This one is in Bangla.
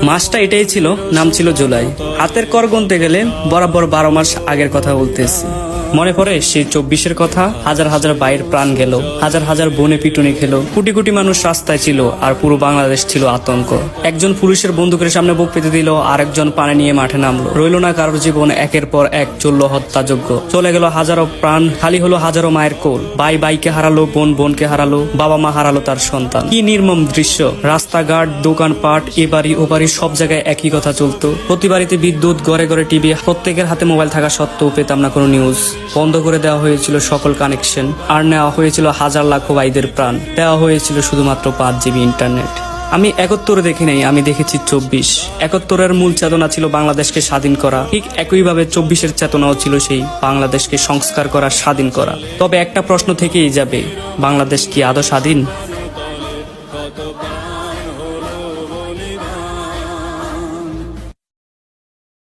মাসটা এটাই ছিল, নাম ছিল জুলাই। হাতের কর গুনতে গেলে বরাবর 12 মাস আগের কথা বলতেছি। মনে পড়ে সেই 24-এর কথা। হাজার হাজার ভাইয়ের প্রাণ গেল, হাজার হাজার বনে পিটুনি খেলো, কোটি কোটি মানুষ রাস্তায় ছিল, আর পুরো বাংলাদেশ ছিল আতঙ্ক। একজন পুলিশের বন্দুকের সামনে বুক পেতে দিল, আরেকজন পানি নিয়ে মাঠে নামলো। রইল না কারোর জীবন, একের পর এক চললো হত্যাযজ্ঞ। চলে গেল হাজারো প্রাণ, খালি হলো হাজারো মায়ের কোল। ভাই ভাইকে হারালো, বোন বোনকে হারালো, বাবা মা হারালো তার সন্তান। কি নির্মম দৃশ্য! রাস্তাঘাট, দোকানপাট, এ বাড়ি ও বাড়ি সব জায়গায় একই কথা চলতো। প্রতি বাড়িতে বিদ্যুৎ, ঘরে ঘরে টিভি, প্রত্যেকের হাতে মোবাইল থাকা সত্ত্বেও পেতাম না কোনো নিউজ। বন্ধ করে দেওয়া হয়েছিল সকল কানেকশন, আর নেওয়া হয়েছিল হাজার লাখো ভাইদের প্রাণ। দেওয়া হয়েছিল শুধুমাত্র 5 জিবি ইন্টারনেট। আমি 71 দেখি নাই, আমি দেখেছি 24। 71-এর মূল চেতনা ছিল বাংলাদেশকে স্বাধীন করা, ঠিক একইভাবে 24-এর চেতনাও ছিল সেই বাংলাদেশকে সংস্কার করা, স্বাধীন করা। তবে একটা প্রশ্ন থেকেই যাবে, বাংলাদেশ কি আদৌ স্বাধীন?